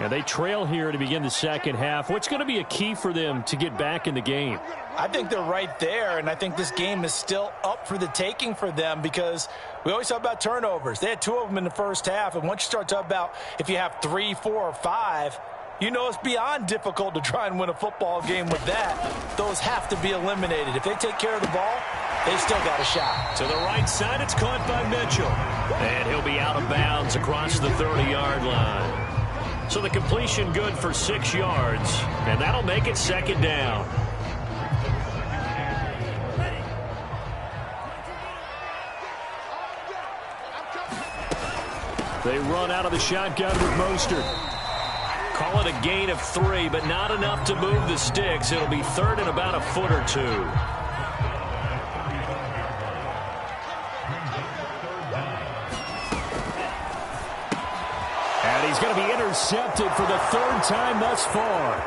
And they trail here to begin the second half. What's going to be a key for them to get back in the game? I think they're right there, and I think this game is still up for the taking for them because we always talk about turnovers. They had 2 of them in the first half, and once you start talking about if you have 3, 4, or 5, you know it's beyond difficult to try and win a football game with that. Those have to be eliminated. If they take care of the ball, they've still got a shot. To the right side, it's caught by Mitchell. And he'll be out of bounds across the 30-yard line. So the completion good for 6 yards, and that'll make it second down. They run out of the shotgun with Mostert. Call it a gain of 3, but not enough to move the sticks. It'll be third and about a foot or 2. And he's going to be intercepted for the 3rd time thus far.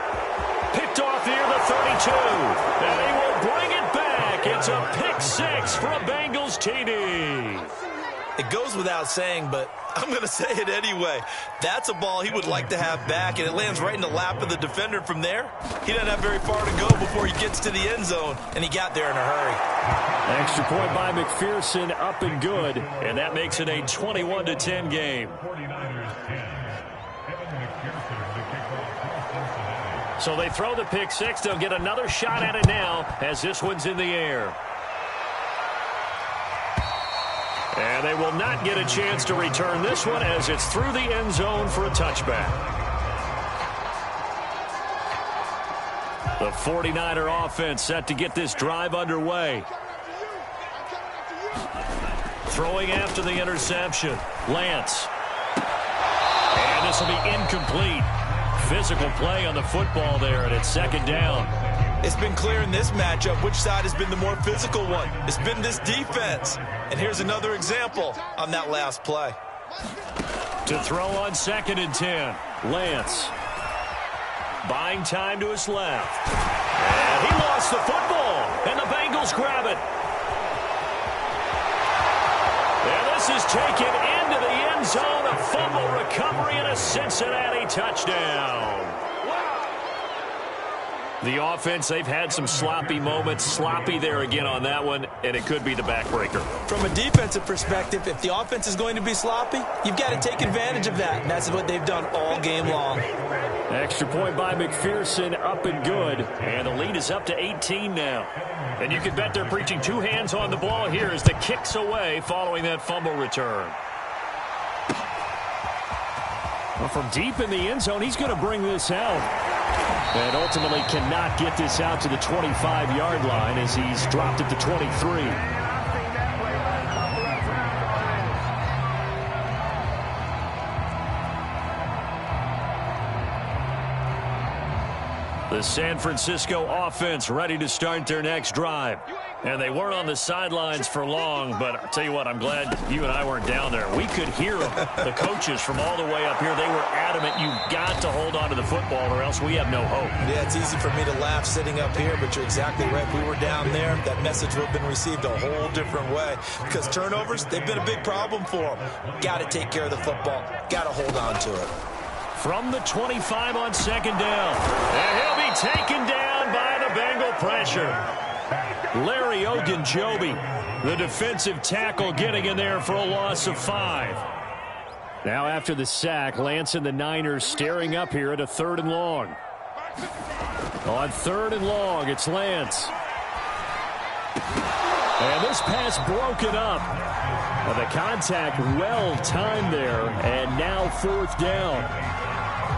Picked off near the 32. And he will bring it back. It's a pick 6 for a Bengals TD. It goes without saying, but I'm going to say it anyway. That's a ball he would like to have back, and it lands right in the lap of the defender from there. He doesn't have very far to go before he gets to the end zone, and he got there in a hurry. Extra point by McPherson, up and good, and that makes it a 21-10 game. So they throw the pick 6. They'll get another shot at it now as this one's in the air. And they will not get a chance to return this one as it's through the end zone for a touchback. The 49er offense set to get this drive underway. Throwing after the interception. Lance. And this will be incomplete. Physical play on the football there, and it's second down. It's been clear in this matchup which side has been the more physical one. It's been this defense. And here's another example on that last play. To throw on 2nd and 10. Lance. Buying time to his left. And he lost the football. And the Bengals grab it. And this is taken into the end zone. A fumble recovery and a Cincinnati touchdown. The offense, they've had some sloppy moments. Sloppy there again on that one, and it could be the backbreaker. From a defensive perspective, if the offense is going to be sloppy, you've got to take advantage of that, and that's what they've done all game long. Extra point by McPherson, up and good, and the lead is up to 18 now. And you can bet they're preaching 2 hands on the ball here as the kick's away following that fumble return. Well, from deep in the end zone, he's going to bring this out. And ultimately cannot get this out to the 25-yard line as he's dropped it to 23. The San Francisco offense ready to start their next drive. And they weren't on the sidelines for long, but I'll tell you what, I'm glad you and I weren't down there. We could hear them, the coaches from all the way up here. They were adamant, you've got to hold on to the football or else we have no hope. Yeah, it's easy for me to laugh sitting up here, but you're exactly right. If we were down there, that message would have been received a whole different way. Because turnovers, they've been a big problem for them. Got to take care of the football. Got to hold on to it. From the 25 on 2nd down. And he'll be taken down by the Bengal pressure. Larry Ogunjobi, the defensive tackle, getting in there for a loss of 5. Now after the sack, Lance and the Niners staring up here at a 3rd and long. On 3rd and long, it's Lance. And this pass broken up. And the contact well timed there, and now 4th down.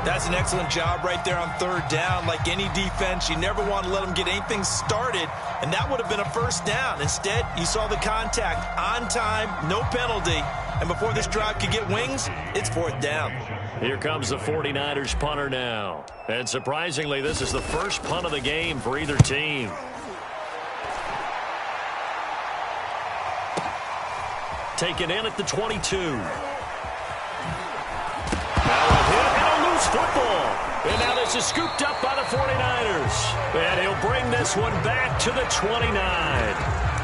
That's an excellent job right there on 3rd down. Like any defense, you never want to let them get anything started, and that would have been a 1st down. Instead, you saw the contact on time, no penalty, and before this drive could get wings, it's 4th down. Here comes the 49ers punter now. And surprisingly, this is the first punt of the game for either team. Taken in at the 22. Now a hit and a loose football. And now this is scooped up by the 49ers. And he'll bring this one back to the 29.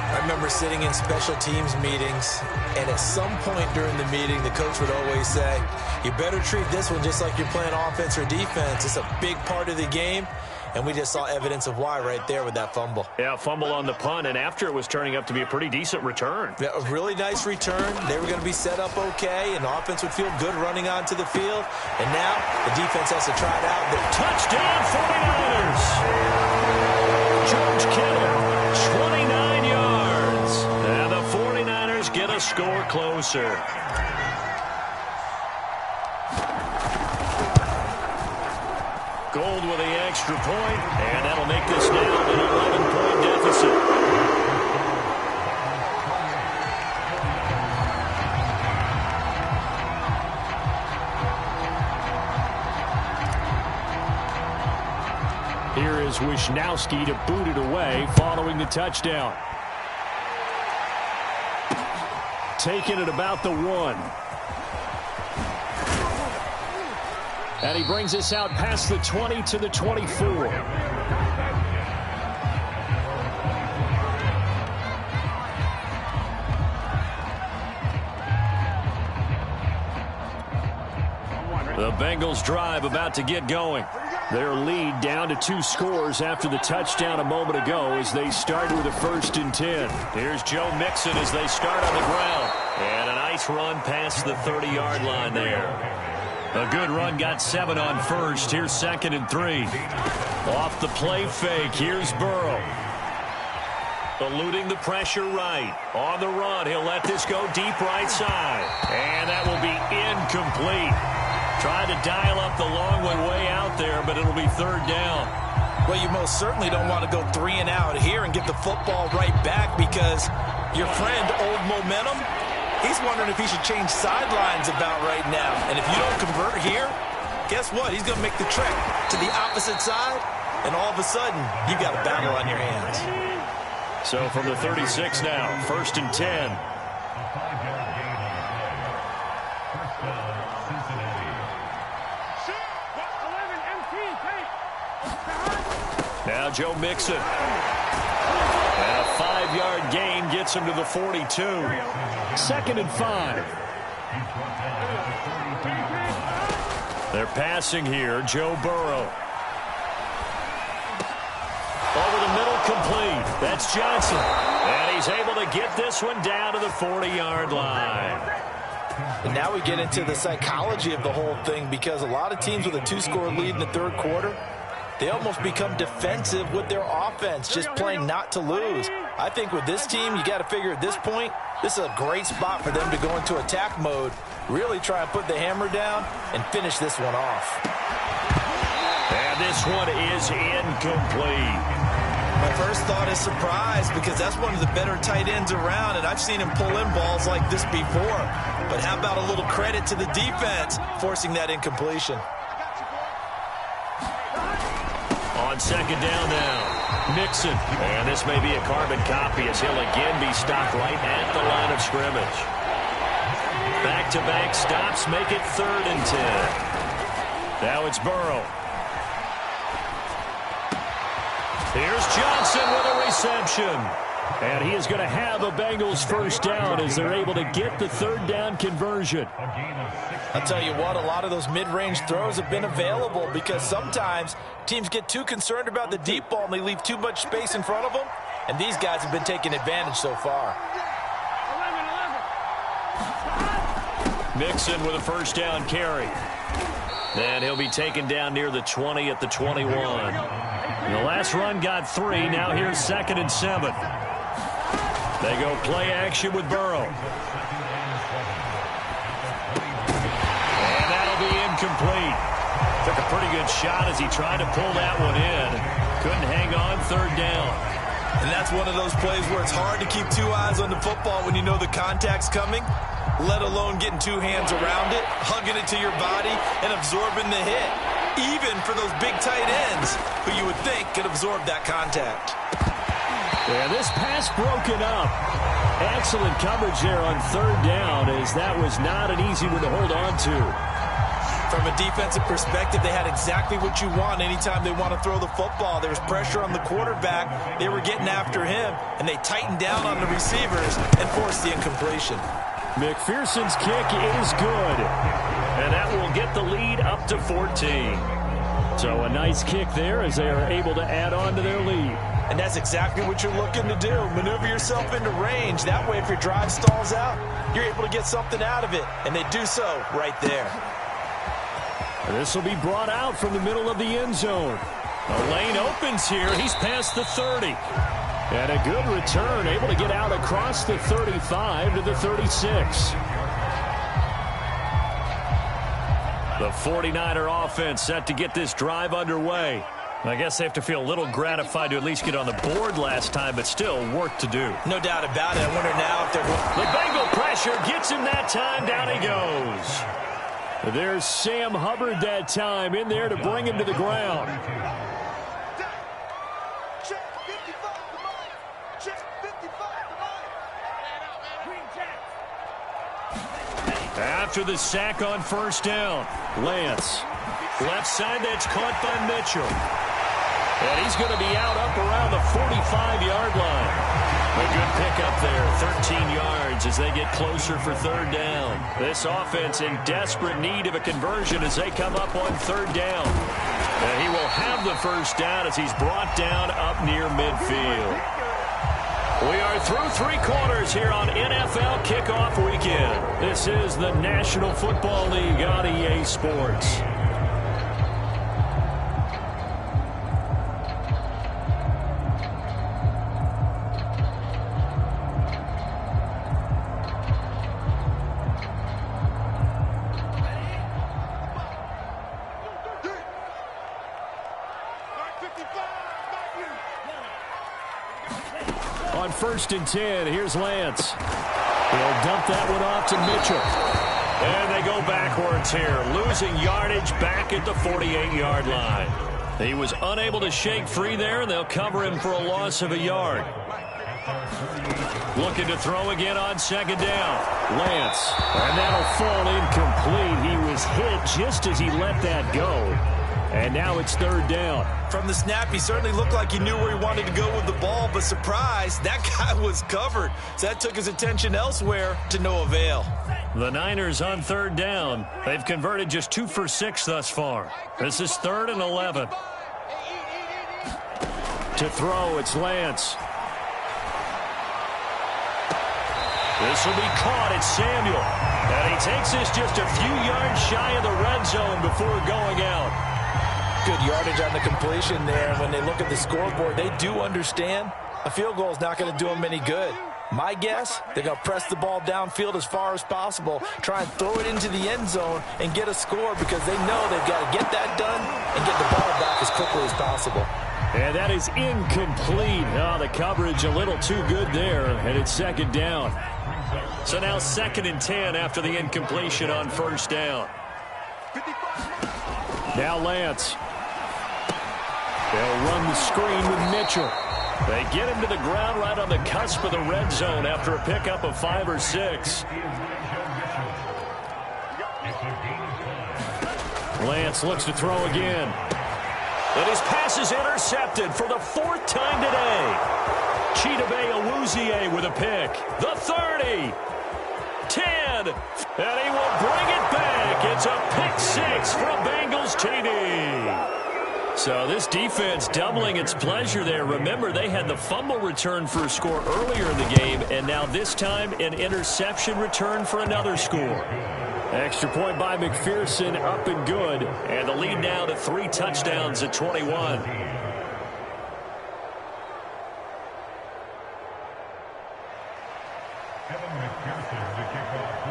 I remember sitting in special teams meetings, and at some point during the meeting, the coach would always say, you better treat this one just like you're playing offense or defense. It's a big part of the game, and we just saw evidence of why right there with that fumble. Yeah, fumble on the punt, and after it was turning up to be a pretty decent return. Yeah, a really nice return. They were going to be set up okay, and the offense would feel good running onto the field. And now the defense has to try it out. Touchdown, 49ers! George Kittle, 29 yards. And the 49ers get a score closer. Gold with the extra point, and that'll make this now an 11-point deficit. Here is Wisnowski to boot it away following the touchdown. Taking it about the 1. And he brings us out past the 20 to the 24. The Bengals drive about to get going. Their lead down to 2 scores after the touchdown a moment ago as they start with a 1st and 10. Here's Joe Mixon as they start on the ground. And a nice run past the 30-yard line there. A good run, got 7 on first. Here's 2nd and 3. Off the play fake, here's Burrow. Eluding the pressure right. On the run, he'll let this go deep right side. And that will be incomplete. Tried to dial up the long one way out there, but it'll be 3rd down. Well, you most certainly don't want to go 3 and out here and get the football right back because your friend, Old Momentum, he's wondering if he should change sidelines about right now. And if you don't convert here, guess what? He's going to make the trek to the opposite side, and all of a sudden, you got a battle on your hands. So from the 36 now, 1st and 10. Now Joe Mixon. And a 5-yard gain gets him to the 42. 2nd and 5. They're passing here. Joe Burrow. Over the middle, complete. That's Johnson. And he's able to get this one down to the 40-yard line. And now we get into the psychology of the whole thing because a lot of teams with a 2-score lead in the 3rd quarter, they almost become defensive with their offense, just playing not to lose. I think with this team, you got to figure at this point, this is a great spot for them to go into attack mode, really try and put the hammer down and finish this one off. And this one is incomplete. My first thought is surprise because that's one of the better tight ends around, and I've seen him pull in balls like this before. But how about a little credit to the defense forcing that incompletion? On 2nd down now, Mixon. And this may be a carbon copy as he'll again be stopped right at the line of scrimmage. Back-to-back stops make it 3rd and 10. Now it's Burrow. Here's Johnson with a reception. And he is going to have a Bengals 1st down as they're able to get the 3rd down conversion. I'll tell you what, a lot of those mid-range throws have been available because sometimes teams get too concerned about the deep ball and they leave too much space in front of them. And these guys have been taking advantage so far. Mixon with a 1st down carry. Then he'll be taken down near the 20 at the 21. And the last run got 3. Now here's 2nd and 7. They go play action with Burrow. And that'll be incomplete. Took a pretty good shot as he tried to pull that one in. Couldn't hang on, 3rd down. And that's one of those plays where it's hard to keep 2 eyes on the football when you know the contact's coming, let alone getting 2 hands around it, hugging it to your body, and absorbing the hit. Even for those big tight ends who you would think could absorb that contact. Yeah, this pass broken up. Excellent coverage there on 3rd down as that was not an easy one to hold on to. From a defensive perspective, they had exactly what you want anytime they want to throw the football. There was pressure on the quarterback. They were getting after him, and they tightened down on the receivers and forced the incompletion. McPherson's kick is good, and that will get the lead up to 14. So a nice kick there as they are able to add on to their lead. And that's exactly what you're looking to do. Maneuver yourself into range. That way, if your drive stalls out, you're able to get something out of it. And they do so right there. This will be brought out from the middle of the end zone. The lane opens here. He's past the 30. And a good return, able to get out across the 35 to the 36. The 49er offense set to get this drive underway. I guess they have to feel a little gratified to at least get on the board last time, but still work to do. No doubt about it. I wonder now if they're... The Bengal pressure gets him that time. Down he goes. There's Sam Hubbard that time in there to bring him to the ground. After the sack on first down, Lance. Left side, that's caught by Mitchell. And he's going to be out up around the 45-yard line. A good pickup there, 13 yards as they get closer for third down. This offense in desperate need of a conversion as they come up on third down. And he will have the first down as he's brought down up near midfield. We are through three quarters here on NFL Kickoff Weekend. This is the National Football League on EA Sports. On 1st and 10, here's Lance. He'll dump that one off to Mitchell. And they go backwards here, losing yardage back at the 48-yard line. He was unable to shake free there, and they'll cover him for a loss of a yard. Looking to throw again on second down. Lance, and that'll fall incomplete. He was hit just as he let that go. And now it's third down. From the snap, he certainly looked like he knew where he wanted to go with the ball, but surprise, that guy was covered. So that took his attention elsewhere to no avail. The Niners on third down. They've converted just 2 for 6 thus far. This is 3rd and 11. To throw, it's Lance. This will be caught. It's Samuel. And he takes this just a few yards shy of the red zone before going out. Good yardage on the completion there. When they look at the scoreboard, they do understand a field goal is not going to do them any good. My guess, they're going to press the ball downfield as far as possible, try and throw it into the end zone and get a score because they know they've got to get that done and get the ball back as quickly as possible. And that is incomplete. Oh, the coverage a little too good there, and it's second down. So now 2nd and 10 after the incompletion on first down. Now Lance. They'll run the screen with Mitchell. They get him to the ground right on the cusp of the red zone after a pickup of 5 or 6. Lance looks to throw again. And his pass is intercepted for the 4th time today. Chidobe Awuzie with a pick. The 30. 10. And he will bring it back. It's a pick 6 from Bengals TD. So this defense doubling its pleasure there. Remember, they had the fumble return for a score earlier in the game, and now this time an interception return for another score. Extra point by McPherson, up and good. And the lead now to 3 touchdowns at 21.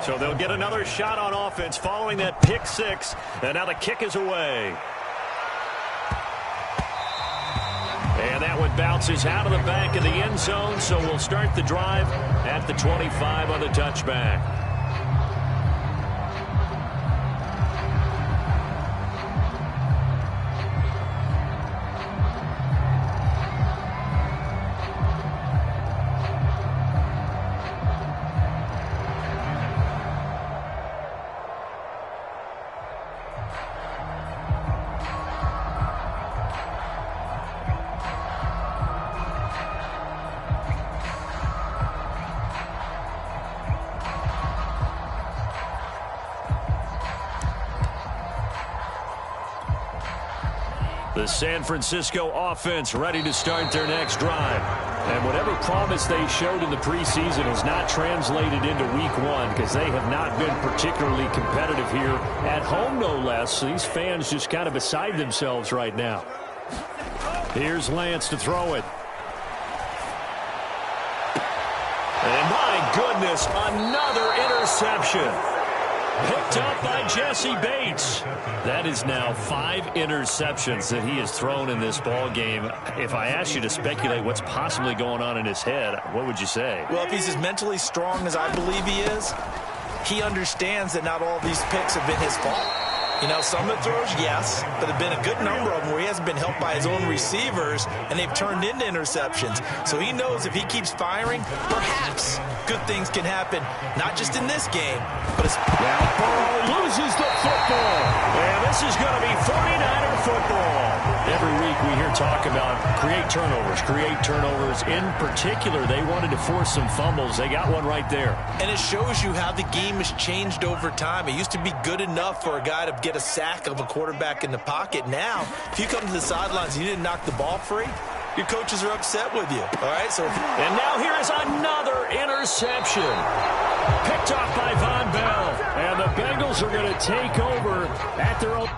So they'll get another shot on offense following that pick 6, and now the kick is away. And that one bounces out of the back of the end zone, so we'll start the drive at the 25 on the touchback. The San Francisco offense ready to start their next drive. And whatever promise they showed in the preseason has not translated into week one because they have not been particularly competitive here at home, no less. So these fans just kind of beside themselves right now. Here's Lance to throw it. And my goodness, another interception. Picked up by Jesse Bates. That is now 5 interceptions that he has thrown in this ball game. If I asked you to speculate what's possibly going on in his head, what would you say? Well, if he's as mentally strong as I believe he is, he understands that not all these picks have been his fault. You know, some of the throws, yes, but there have been a good number of them where he hasn't been helped by his own receivers, and they've turned into interceptions. So he knows if he keeps firing, perhaps good things can happen, not just in this game, but now Burrow loses the football. And this is going to be 49er football. Every week we hear talk about create turnovers. In particular, they wanted to force some fumbles. They got one right there. And it shows you how the game has changed over time. It used to be good enough for a guy to get a sack of a quarterback in the pocket. Now, if you come to the sidelines and you didn't knock the ball free, your coaches are upset with you. All right, and now here is another interception. Picked off by Von Bell. And the Bengals are going to take over at their own.